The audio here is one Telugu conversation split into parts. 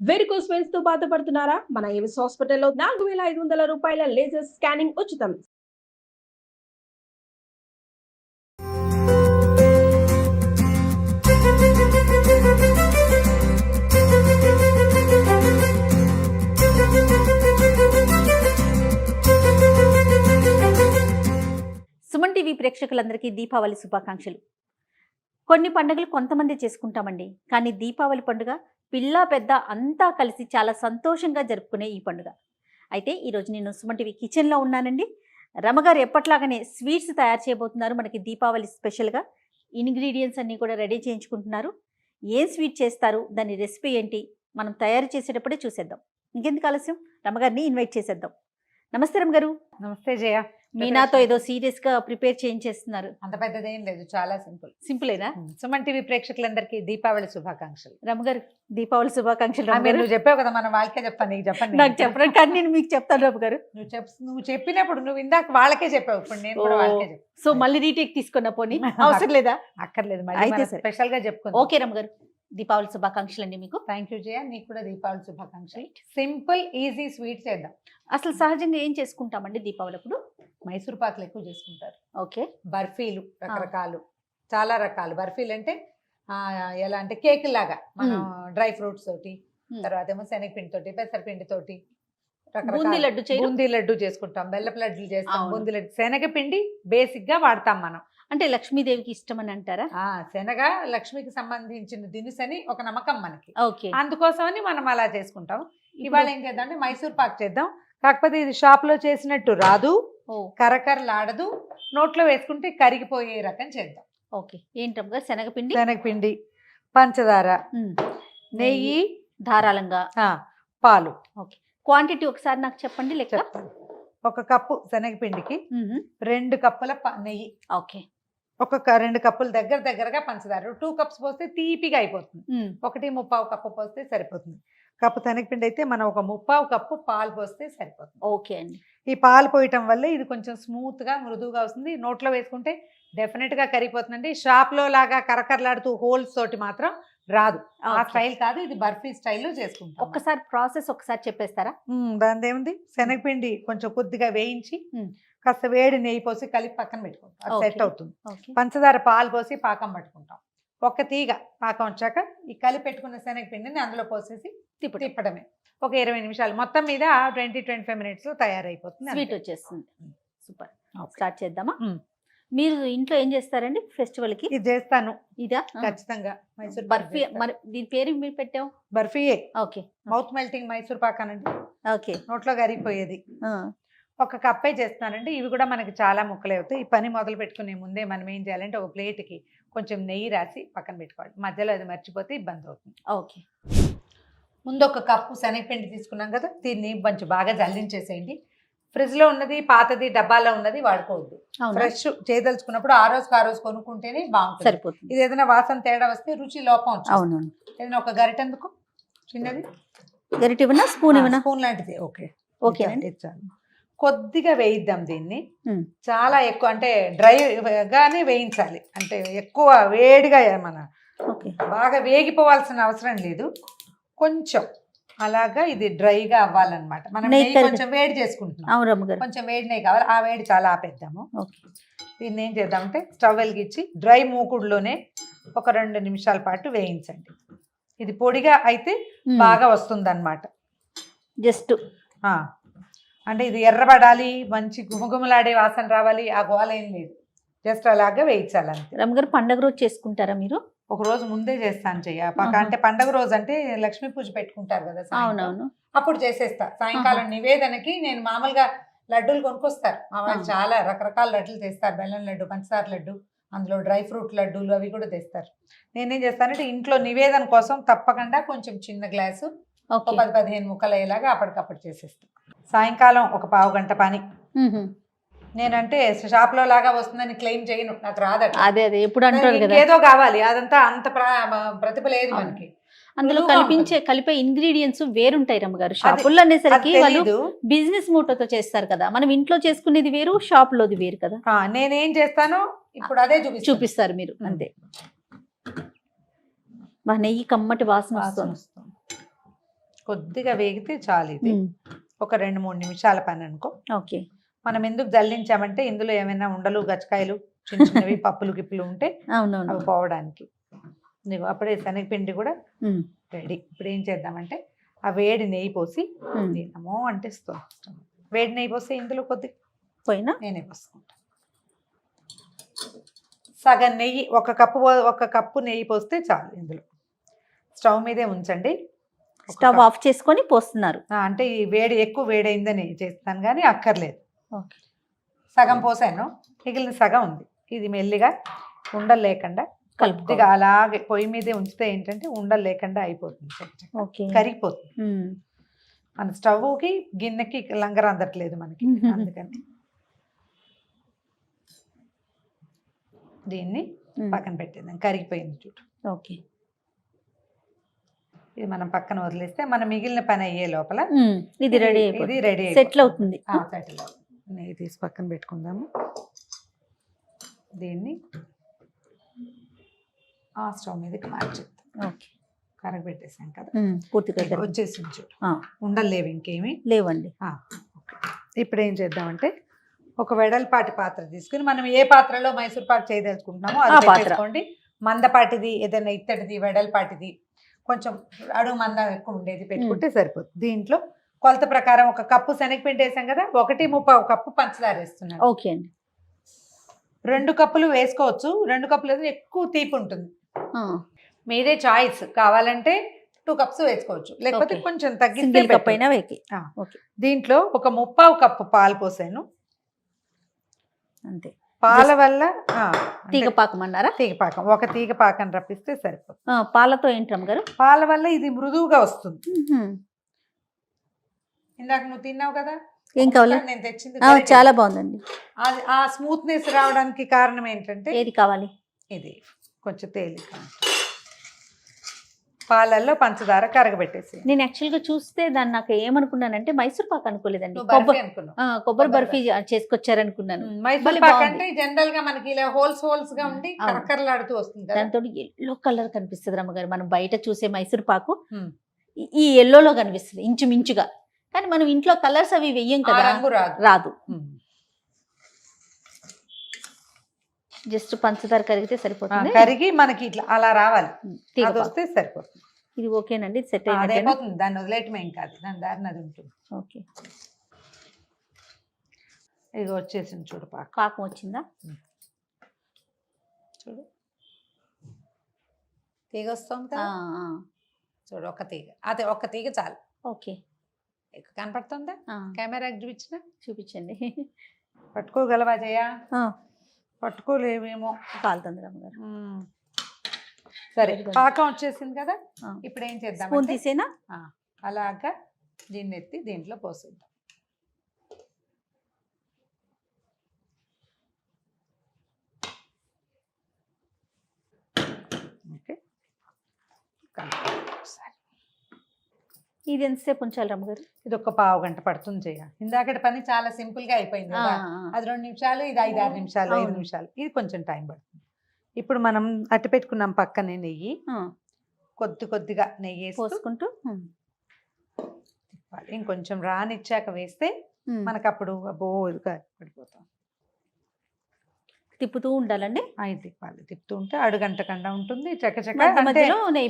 వెరికోస్ వెయిన్స్ తో బాధపడుతున్నారా? మన ఏవిస్ హాస్పిటల్లో 4500 రూపాయల లేజర్ స్కానింగ్ ఉచితం. సుమన్ టీవీ ప్రేక్షకులందరికీ దీపావళి శుభాకాంక్షలు. కొన్ని పండుగలు కొంతమంది చేసుకుంటామండి, కానీ దీపావళి పండుగ పిల్ల పెద్ద అంతా కలిసి చాలా సంతోషంగా జరుపుకునే ఈ పండుగ. అయితే ఈరోజు నేను సుమన్ టీవీ కిచెన్లో ఉన్నానండి. రమగారు ఎప్పట్లాగానే స్వీట్స్ తయారు చేయబోతున్నారు. మనకి దీపావళి స్పెషల్గా ఇంగ్రీడియంట్స్ అన్నీ కూడా రెడీ చేయించుకుంటున్నారు. ఏం స్వీట్ చేస్తారు, దాని రెసిపీ ఏంటి, మనం తయారు చేసేటప్పుడే చూసేద్దాం. ఇంకెందుకు ఆలస్యం, రమగారిని ఇన్వైట్ చేసేద్దాం. నమస్తే రమగారు. నమస్తే జయ. మీనాతో ఏదో సీరియస్ గా ప్రిపేర్ చేయించేస్తున్నారు. అంత పెద్దదేం లేదు, చాలా సింపులేనా? సుమన్ టీవీ ప్రేక్షకులందరికీ దీపావళి శుభాకాంక్షలు. రమగారు దీపావళి శుభాకాంక్షలు. నువ్వు చెప్పావు కదా, మనం వాళ్ళకే చెప్తాను, నీకు చెప్పండి. నాకు చెప్పడం కానీ నేను మీకు చెప్తాను రమగారు. నువ్వు చెప్పినప్పుడు నువ్వు ఇందాక వాళ్ళకే చెప్పావు, ఇప్పుడు నేను కూడా వాళ్ళకే చెప్పాను. సో మళ్ళీ రీటేక్ తీసుకున్న పోనీ అవసరం లేదా? అక్కర్లేదు, అయితే స్పెషల్ గా చెప్పుకో. ఓకే రమగారు, దీపావళి శుభాకాంక్షలు అండి మీకు. థ్యాంక్ యూ జయ, నీకు కూడా దీపావళి శుభాకాంక్షలు. సింపుల్ ఈజీ స్వీట్ చేద్దాం. అసలు సహజంగా ఏం చేసుకుంటామండి దీపావళి అప్పుడు? మైసూర్ పాకులు ఎక్కువ చేసుకుంటారు. ఓకే. బర్ఫీలు రకరకాలు, చాలా రకాలు. బర్ఫీలు అంటే ఎలా అంటే కేక్ లాగా మనం డ్రై ఫ్రూట్స్ తోటి, తర్వాత ఏమో శనగపిండి తోటి, పెసరపిండి తోటి బూందీ లడ్డు చేసుకుంటాం, బెల్లపు లడ్డులు చేస్తాం, బూందీ లడ్డు. శనగపిండి బేసిక్ గా వాడతాం మనం. అంటే లక్ష్మీదేవికి ఇష్టం అని అంటారా? శనగ లక్ష్మికి సంబంధించిన దినుసని ఒక నమ్మకం మనకి. ఓకే. అందుకోసమని మనం అలా చేసుకుంటాం. ఇవాళ ఏం చేద్దాం అంటే మైసూర్ పాక్ చేద్దాం. కాకపోతే ఇది షాప్ లో చేసినట్టు రాదు, కరకరలాడదు, నోట్లో వేసుకుంటే కరిగిపోయే రకం చేద్దాం. ఓకే. ఏంటమ్మా? శనగపిండి, పంచదార, నెయ్యి, ధారాళంగా పాలు. ఓకే. క్వాంటిటీ ఒకసారి నాకు చెప్పండి లెక్క. 1 కప్పు శనగపిండికి 2 కప్పుల నెయ్యి. ఓకే. 2 కప్పులు దగ్గరగా పంచదార. 2 కప్స్ పోస్తే తీపిగా అయిపోతుంది. 1.25 కప్పు పోస్తే సరిపోతుంది. కప్పు శనగపిండి అయితే మనం 1.25 కప్పు పాలు పోస్తే సరిపోతుంది. ఓకే అండి. ఈ పాలు పోయటం వల్ల ఇది కొంచెం స్మూత్ గా మృదువుగా వస్తుంది. నోట్లో వేసుకుంటే డెఫినెట్ గా కరిగిపోతుందండి. షాప్ లో లాగా కరకరలాడుతూ హోల్స్ తోటి మాత్రం రాదు. ఆ స్టైల్ కాదు, ఇది బర్ఫీ స్టైల్లో చేసుకుంటాం. ఒక్కసారి ప్రాసెస్ ఒకసారి చెప్పేస్తారా? దాని ఏముంది, శనగపిండి కొంచెం కొద్దిగా వేయించి కాస్త వేడి నెయ్యి పోసి కలిపి పక్కన పెట్టుకుంటాం, అది సెట్ అవుతుంది. పంచదార పాలు పోసి పాకం పట్టుకుంటాం. ఒక తీగ పాకం వచ్చాక ఈ కలిపి పెట్టుకున్న శనగపిండిని అందులో పోసేసి తిప్పడమే. ఒక 20 నిమిషాలు, మొత్తం మీద 20-25 మినిట్స్ లో తయారైపోతుంది, స్వీట్ వచ్చేస్తుంది. సూపర్. స్టార్ట్ చేద్దామా? మీరు ఇంట్లో ఏం చేస్తారండి ఫెస్టివల్ కి? ఇది చేస్తాను. ఇదా? ఖచ్చితంగా మైసూర్ బర్ఫీ. మరి దీని పేరు మీరు పెట్టావు? బర్ఫీయే. Okay. Mouth melting Mysore pak అనండి. ఓకే. నోట్లో కరిగిపోయేది. 1 కప్పే చేస్తున్నానండి. ఇవి కూడా మనకి చాలా ముక్కలు అవుతాయి. ఈ పని మొదలు పెట్టుకునే ముందే మనం ఏం చేయాలంటే ఒక ప్లేట్కి కొంచెం నెయ్యి రాసి పక్కన పెట్టుకోవాలి. మధ్యలో అది మర్చిపోతే ఇబ్బంది అవుతుంది. ఓకే. ముందు 1 కప్పు శనగపిండి తీసుకున్నాం కదా, దీన్ని కొంచెం బాగా జల్లించేసేయండి. ఫ్రిడ్జ్ లో ఉన్నది, పాతది, డబ్బాలో ఉన్నది వాడుకోవద్దు. ఫ్రెష్ చేయదలుచుకున్నప్పుడు ఆ రోజు కొనుక్కుంటేనే బాగుంటుంది, సరిపోతుంది. ఇది ఏదైనా వాసన తేడా వస్తే రుచి లోపం వచ్చింది. ఏదైనా ఒక గరిటెందుకు, చిన్నది గరిటె ఇవ్వనా, స్పూన్ ఇవ్వనా? స్పూన్ లాంటిది. ఓకే. ఓకే. కొద్దిగా వేయిద్దాం దీన్ని. చాలా ఎక్కువ అంటే డ్రై గానే వేయించాలి, అంటే ఎక్కువ వేడిగా మన బాగా వేగిపోవాల్సిన అవసరం లేదు. కొంచెం అలాగా ఇది డ్రైగా అవ్వాలన్నమాట. మనం నెయ్యి కొంచెం వేడి చేసుకుంటున్నాం, కొంచెం వేడి నెయ్యి కావాలి. ఆ వేడి చాలా ఆపేద్దాము. దీన్ని ఏం చేద్దామంటే స్టవ్ వెలిగించి డ్రై మూకుడులోనే ఒక 2 నిమిషాల పాటు వేయించండి. ఇది పొడిగా అయితే బాగా వస్తుంది అన్నమాట. జస్ట్ అంటే ఇది ఎర్రబడాలి, మంచి గుమగుమలాడే వాసన రావాలి, ఆ గోల ఏం లేదు. జస్ట్ అలాగా వేయించాలి అంతే. రమగారు, పండగ రోజు చేసుకుంటారా మీరు? ఒక రోజు ముందే చేస్తాను చెయ్య. అంటే పండగ రోజు అంటే లక్ష్మీ పూజ పెట్టుకుంటారు కదా, అవునవును, అప్పుడు చేసేస్తా. సాయంకాలం నివేదనకి నేను మామూలుగా లడ్డూలు కొనుక్కొస్తారు మా వాళ్ళు. చాలా రకరకాల లడ్డూలు తెస్తారు, బెల్లం లడ్డు, పంచదార లడ్డు, అందులో డ్రై ఫ్రూట్ లడ్డూలు అవి కూడా తెస్తారు. నేనేం చేస్తానంటే ఇంట్లో నివేదన కోసం తప్పకుండా కొంచెం చిన్న గ్లాసు 10-15 ముక్కలు అయ్యేలాగా అప్పటికప్పుడు చేసేస్తాను. సాయంకాలం ఒక 1/2 గంట పని. నేనంటే షాప్ లో లాగా వస్తుందని క్లెయిమ్ చేయను, నాకు రాదట. అదే ఎప్పుడు అంటారు కదా, ఏదో కావాలి, అదంతా అంత ప్రతిభ లేదు మనకి. అందులో కలిపే ఇంగ్రీడియంట్స్ వేరుంటాయి రమ్మగారు. షాపుల్లో అనేసరికి వాళ్ళు బిజినెస్ మోటోతో చేస్తారు కదా, మనం ఇంట్లో చేసుకునేది వేరు, షాప్ లోది వేరు కదా. నేనేం చేస్తానో ఇప్పుడు అదే చూపిస్తారు మీరు, అంతే. నెయ్యి కమ్మటి వాసన వస్తుంది. కొద్దిగా వేగితే చాలు. ఇది ఒక 2-3 నిమిషాల పని అనుకో. ఓకే. మనం ఎందుకు జల్లించామంటే ఇందులో ఏమైనా ఉండలు గచ్చకాయలు చిన్న చిన్నవి పప్పులు గిప్పులు ఉంటే అవునవును. అవి పోవడానికి. నీకు అప్పుడే శనగపిండి కూడా రెడీ. ఇప్పుడు ఏం చేద్దామంటే ఆ వేడి నెయ్యి పోసి తినమో అంటే వేడి నెయ్యి పోసి ఇందులో కొద్దిగా పోయినా నేనే పోసుకుంటాను. సగం నెయ్యి ఒక కప్పు నెయ్యి పోస్తే చాలు. ఇందులో స్టవ్ మీదే ఉంచండి. స్టవ్ ఆఫ్ చేసుకొని పోస్తున్నారు. అంటే ఈ వేడి ఎక్కువ వేడైందని చేస్తాను కానీ అక్కర్లేదు. ఓకే. సగం పోసాను, మిగిలిన సగం ఉంది. ఇది మెల్లిగా ఉండలు లేకుండా కొద్దిగా అలాగే పొయ్యి మీదే ఉంచితే ఏంటంటే ఉండలు లేకుండా అయిపోతుంది, కరిగిపోతుంది. మన స్టవ్కి గిన్నెకి లంగర అందట్లేదు మనకి, అందుకని దీన్ని పక్కన పెట్టేద్దాం. కరిగిపోయింది చూడు. ఓకే. ఇది మనం పక్కన వదిలేస్తే మన మిగిలిన పని అయ్యే లోపల ఇది రెడీ సెటిల్ అవుతుంది. సెటిల్ అవుతుంది. నెయ్యి తీసి పక్కన పెట్టుకుందాము. దీన్ని ఆ స్టవ్ మీదకి మార్చేద్దాం. ఓకే. కరగబెట్టేసాం కదా, పూర్తిగా వచ్చేసింది చూడు. ఉండలేవు ఇంకేమి లేవండి. ఇప్పుడు ఏం చేద్దామంటే ఒక వెడల్పాటి పాత్ర తీసుకుని మనం ఏ పాత్రలో మైసూర్ పాక్ చేయదలుచుకుంటున్నామో అది పెట్టేసుకోండి. మందపాటిది ఏదైనా ఇత్తడిది వెడల్పాటిది కొంచెం అడుగు మందం ఎక్కువ ఉండేది పెట్టుకుంటే సరిపోతుంది. దీంట్లో కొలత ప్రకారం ఒక కప్పు శనగపిండి వేసాం కదా, 1.35 కప్పు పంచదార వేస్తున్నాను. ఓకే అండి. 2 కప్పులు వేసుకోవచ్చు. 2 కప్పులు ఎక్కువ తీపి ఉంటుంది, మీదే చాయిస్. కావాలంటే 2 కప్స్ వేసుకోవచ్చు, లేకపోతే కొంచెం తగ్గిస్తే కప్ అయినా వేకి. దీంట్లో ఒక 1/2 కప్పు పాలు పోసాను అంతే. పాల వల్ల తీగ పాకం అన్నారా? తీగ పాకం, ఒక తీగ పాకం రప్పిస్తే సరిపోతుంది. పాలతో ఏంటమ్మ గారు? పాల వల్ల ఇది మృదువుగా వస్తుంది. ఇందాక నువ్వు తిన్నావు కదా, ఏం కావాలి? నేను తెచ్చింది చాలా బాగుందండి. ఆ స్మూత్నెస్ రావడానికి కారణం ఏంటంటే ఏది కావాలి? ఇది కొంచెం తేలిక. పాలల్లో పంచదార కరగబెట్టేసి. నేను యాక్చువల్గా చూస్తే దాన్ని నాకు ఏమనుకున్నానంటే మైసూర్ పాక్ అనుకోలేదండి, కొబ్బరి బర్ఫీ చేసుకొచ్చారనుకున్నాను. మైసూర్ పాక్ అంటే జనరల్ గా మనకి ఇలా హోల్స్ గా ఉండి కరకరలాడుతూ వస్తుంది. దాంతో ఎల్లో కలర్ కనిపిస్తుంది రమ్మగారు. మనం బయట చూసే మైసూర్ పాకు ఈ ఎల్లోలో కనిపిస్తుంది ఇంచుమించుగా, కానీ మనం ఇంట్లో కలర్స్ అవి వెయ్యం కదా, రాదు. జస్ట్ పంచదార కరిగితే సరిపోతుంది. కరిగి మనకి ఇట్లా అలా రావాలి, అది వస్తే సరిపోతుంది. ఇది ఓకేనండి, సెట్ అయిపోతుంది. దాన్ని వదిలేయటం ఏం కాదు, దాని దారిని అది ఉంటుంది. ఓకే. ఇది వచ్చేసింది చూడు, పాకం వచ్చిందా చూడు, తీగ వస్తుంది కదా చూడు, ఒక తీగ, అదే ఒక తీగ చాలు. ఓకే. కనపడుతుందా? కెమెరాకి చూపించండి. పట్టుకోగలవా జయ? పట్టుకోలేవేమో, కాలుతుంది రమ్మగారు. సరే, పాకం వచ్చేసింది కదా. ఇప్పుడు ఏం చేద్దాం, స్పూన్ తీసేనా? అలాగా దీన్ని ఎత్తి దీంట్లో పోసేద్దాం. ఓకే. ఇది ఎంతసేపు ఉంచాలి రమ్మగారు? ఇది ఒక పావు గంట పడుతుంది చేయ. ఇందాకటి పని చాలా సింపుల్ గా అయిపోయింది కదా, అది 2 నిమిషాలు, ఇది 5-6 నిమిషాలు, 5 నిమిషాలు. ఇది కొంచెం టైం పడుతుంది. ఇప్పుడు మనం అట్టు పెట్టుకున్నాం పక్కనే నెయ్యి, కొద్దిగా నెయ్యి పోసుకుంటూ తిప్పాలి. ఇంకొంచెం రానిచ్చాక వేస్తే మనకు అప్పుడు బోగా పడిపోతాం. తిప్పుతూ ఉండాలండి. తిప్పాలి, తిప్పుతూ ఉంటే అడుగంటకుండా ఉంటుంది. చక్కచక్క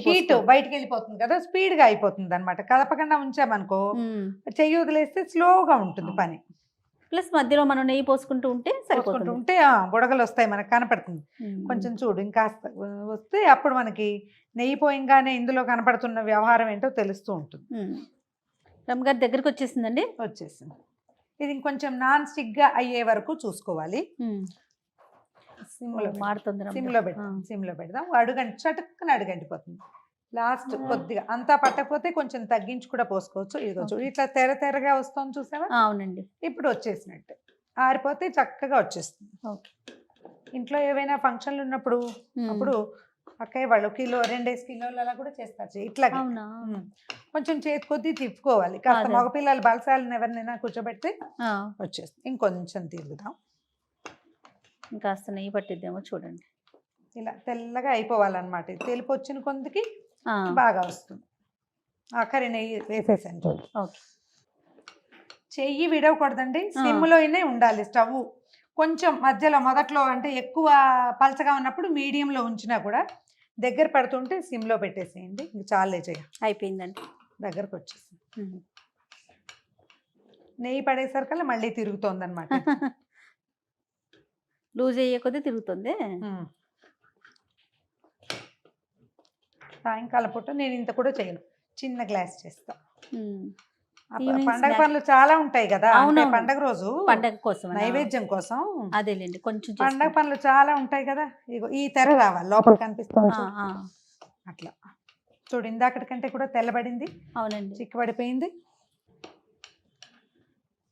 హీట్ బయటకు వెళ్ళిపోతుంది కదా, స్పీడ్ గా అయిపోతుంది అనమాట. కలపకుండా ఉంచామనుకో, చెయ్యి వదిలేస్తే స్లోగా ఉంటుంది పని. ప్లస్ మధ్యలో మనం నెయ్యి పోసుకుంటూ ఉంటే ఉంటే బుడగలు వస్తాయి, మనకు కనపడుతుంది. కొంచెం చూడు, ఇంకాస్త వస్తే అప్పుడు మనకి నెయ్యి పోయంగానే ఇందులో కనపడుతున్న వ్యవహారం ఏంటో తెలుస్తూ ఉంటుంది. రమ్మగారి దగ్గరకు వచ్చేసిందండి. వచ్చేసింది. ఇది ఇంకొంచెం నాన్ స్టిక్ గా అయ్యే వరకు చూసుకోవాలి. సిమ్లో పెడదాం. చటుక్కున అడుగంటిపోతుంది. లాస్ట్ కొద్దిగా అంతా పట్టకపోతే కొంచెం తగ్గించి కూడా పోసుకోవచ్చు. ఇదిగో ఇట్లా తెరగా వస్తుంది చూసావా? అవునండి. ఇప్పుడు వచ్చేసినట్టు. ఆరిపోతే చక్కగా వచ్చేస్తుంది. ఇంట్లో ఏవైనా ఫంక్షన్లు ఉన్నప్పుడు అప్పుడు అక్కయ్య వాళ్ళు 1-2 కిలోలు అలా కూడా చేస్తారు. ఇట్లా కొంచెం చేతి కొద్దీ తిప్పుకోవాలి. కాస్త మగపిల్లలు బలసాలను ఎవరినైనా కూర్చోబెడితే వచ్చేస్తుంది. ఇంకొంచెం తిరుగుదాం. ఇంకాస్త నెయ్యి పట్టిద్దేమో చూడండి. ఇలా తెల్లగా అయిపోవాలన్నమాట. తెలిపి వచ్చిన కొందికి బాగా వస్తుంది. ఆఖరి నెయ్యి వేసేసాను చూడు. ఓకే. చెయ్యి విడవకూడదండి, సిమ్లోనే ఉండాలి స్టవ్. కొంచెం మధ్యలో మొదట్లో అంటే ఎక్కువ పలచగా ఉన్నప్పుడు మీడియంలో ఉంచినా కూడా దగ్గర పడుతుంటే సిమ్లో పెట్టేసేయండి. ఇంక చాలే చెయ్యి. అయిపోయిందండి. దగ్గరకు వచ్చేసి నెయ్యి పడేసరికల్లా మళ్ళీ తిరుగుతోంది అనమాట. లూజ్ అయ్యే కొద్దీ తిరుగుతుంది. సాయంకాలం పూట నేను ఇంత కూడా చేయను, చిన్న గ్లాస్ చేస్తా. ఈవినింగ్ పండగ స్నాక్స్. పనులు చాలా ఉంటాయి కదా, అంటే అవునవును. పండగ రోజు పండగ కోసం నైవేద్యం కోసం అదేలేండి కొంచెం పండగ పనులు చాలా ఉంటాయి కదా. ఇగో ఈ తెర రావాలి లోపల కనిపిస్తుంది అట్లా చూడు. ఇందాకటి కంటే కూడా తెల్లబడింది. అవునండి. చిక్కబడిపోయింది.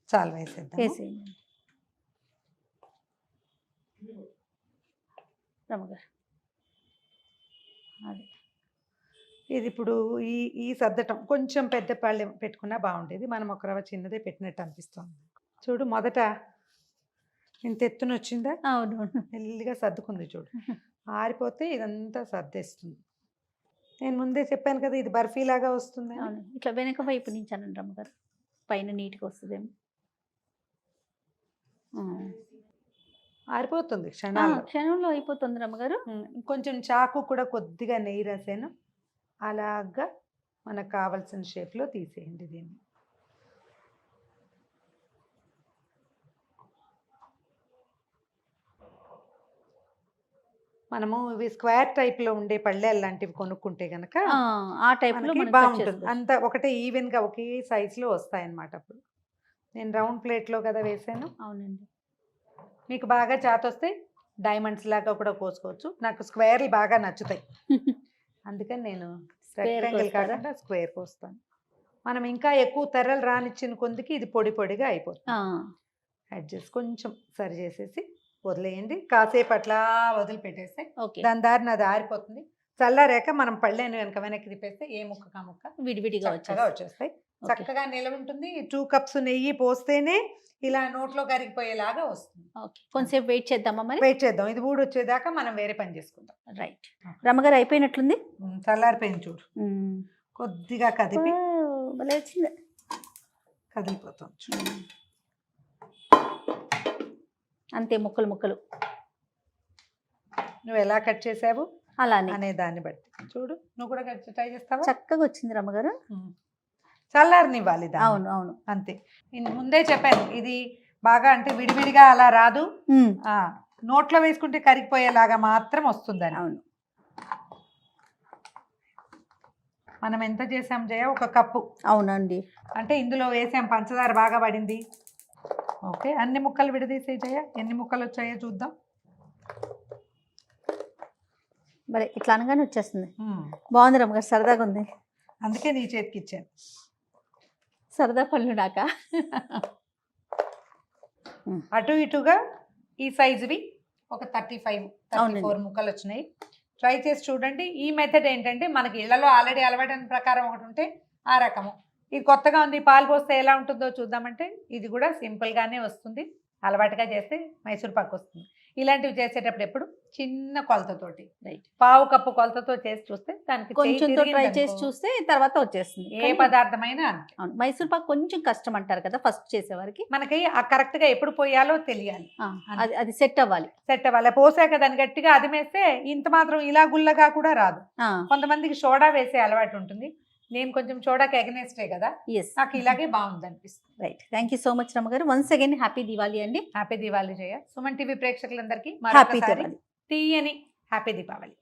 చాలు వేసేద్దాం. వేసేయండి రమ్మగారు. అదే ఇది ఇప్పుడు ఈ సర్దటం కొంచెం పెద్ద పళ్ళెం పెట్టుకున్నా బాగుండేది. మనం ఒక రవ్వ చిన్నదే పెట్టినట్టు అనిపిస్తుంది. చూడు మొదట ఇంత ఎత్తున వచ్చిందా, అవును. మెల్లిగా సర్దుకుంది చూడు. ఆరిపోతే ఇదంతా సర్దేస్తుంది. నేను ముందే చెప్పాను కదా ఇది బర్ఫీ లాగా వస్తుంది. అవును, ఇట్లా వెనక వైపు నుంచి అనండి రమ్మగారు, పైన నీట్గా వస్తుందేమో. ఆరిపోతుంది క్షణంలో అయిపోతుంది రమ్మగారు. కొంచెం చాకు కూడా కొద్దిగా నెయ్యి రాసాను. అలాగా మనకు కావాల్సిన షేప్లో తీసేయండి దీన్ని. మనము ఇవి స్క్వేర్ టైప్లో ఉండే పళ్ళెలు లాంటివి కొనుక్కుంటే కనుక ఆ టైప్లో బాగుంటుంది. అంతా ఒకటే ఈవెన్గా ఒకే సైజులో వస్తాయన్నమాట. అప్పుడు నేను రౌండ్ ప్లేట్లో కదా వేసాను. అవునండి. మీకు బాగా చేతొస్తే డైమండ్స్ లాగా కూడా కోసుకోవచ్చు. నాకు స్క్వేర్లు బాగా నచ్చుతాయి, అందుకని నేను రెక్టాంగిల్ కాకుండా స్క్వేర్ కోస్తాను. మనం ఇంకా ఎక్కువ తెరలు రానిచ్చిన కొందికి ఇది పొడి పొడిగా అయిపోతుంది. అడ్జస్ట్ కొంచెం సరి చేసేసి వదిలేయండి. కాసేపు అట్లా వదిలిపెట్టేస్తే దాని దారిని అది ఆరిపోతుంది. చల్లారాక మనం పళ్ళేను వెనక్కి తిప్పేస్తే ఏ ముక్క కా ముక్క విడివిడిగా వచ్చేస్తాయి. చక్కగా నిలవ ఉంటుంది. 2 కప్స్ నెయ్యి పోస్తేనే ఇలా నోట్లో కరిగిపోయేలాగా వస్తుంది. కొంచెంసేపు వెయిట్ చేద్దామా మరి? వెయిట్ చేద్దాం. ఇది ఊడి వచ్చేదాకా మనం వేరే పని చేసుకుందాం. రైట్. రమ్మగారు అయిపోయినట్లుంది. చల్లారిపోయింది చూడు. కొద్దిగా కదిపి కదిలిపోతాం చూడు. అంతే, ముక్కలు ముక్కలు నువ్వు ఎలా కట్ చేసావు అలానే అనే దాన్ని బట్టి చూడు. నువ్వు కూడా కట్ ట్రై చేస్తావా? చక్కగా వచ్చింది రమ్మగారు. చల్లారనివ్వాలి. అవును అవును అంతే. నేను ముందే చెప్పాను ఇది బాగా అంటే విడివిడిగా అలా రాదు, నోట్లో వేసుకుంటే కరిగిపోయేలాగా మాత్రం వస్తుందని. అవును. మనం ఎంత చేసాం జయ? 1 కప్పు. అవునండి. అంటే ఇందులో వేసాం పంచదార బాగా పడింది. ఓకే, అన్ని ముక్కలు విడదీసే జయ. ఎన్ని ముక్కలు వచ్చాయో చూద్దాం. మరి ఇట్లా అనగానే వచ్చేస్తుంది. బాగుంది రమ్మగారు, సరదాగా ఉంది. అందుకే నీ చేతికి ఇచ్చాను. సరదా పనులు నాక. అటు ఇటుగా ఈ సైజువి ఒక 34 ముక్కలు వచ్చినాయి. ట్రై చేసి చూడండి. ఈ మెథడ్ ఏంటంటే మనకి ఇళ్లలో ఆల్రెడీ అలవాటైన ప్రకారం ఒకటి ఉంటే ఆ రకము. ఇది కొత్తగా ఉంది, పాలు పోస్తే ఎలా ఉంటుందో చూద్దామంటే ఇది కూడా సింపుల్గానే వస్తుంది. అలవాటుగా చేస్తే మైసూర్ పాకు వస్తుంది. ఇలాంటివి చేసేటప్పుడు ఎప్పుడు చిన్న కొలతతోటి, పావు కప్పు కొలతతో చేసి చూస్తే దానికి కొంచెం ట్రై చేసి చూస్తే తర్వాత వచ్చేస్తుంది. ఏ పదార్థమైనా అంతే. అవును, మైసూర్ పాకు కొంచెం కష్టం అంటారు కదా ఫస్ట్ చేసేవారికి. మనకి ఆ కరెక్ట్ గా ఎప్పుడు పోయాలో తెలియాలి. అది సెట్ అవ్వాలి. పోసాక దాన్ని గట్టిగా అదిమేస్తే ఇంత మాత్రం ఇలా గుల్లగా కూడా రాదు. కొంతమందికి సోడా వేసే అలవాటు ఉంటుంది. నేను కొంచెం సోడాకి ఎగనెస్టే కదా, నాకు ఇలాగే బాగుంది అనిపిస్తుంది. Right. Thank you so much రమ్మగారు. వన్స్ అగైన్ హ్యాపీ దివాళీ అండి. హ్యాపీ దివాళీ జయ. సుమన్ టీవీ ప్రేక్షకులందరికీ హ్యాపీ దివాళీ. తీయని హ్యాపీ దీపావళి.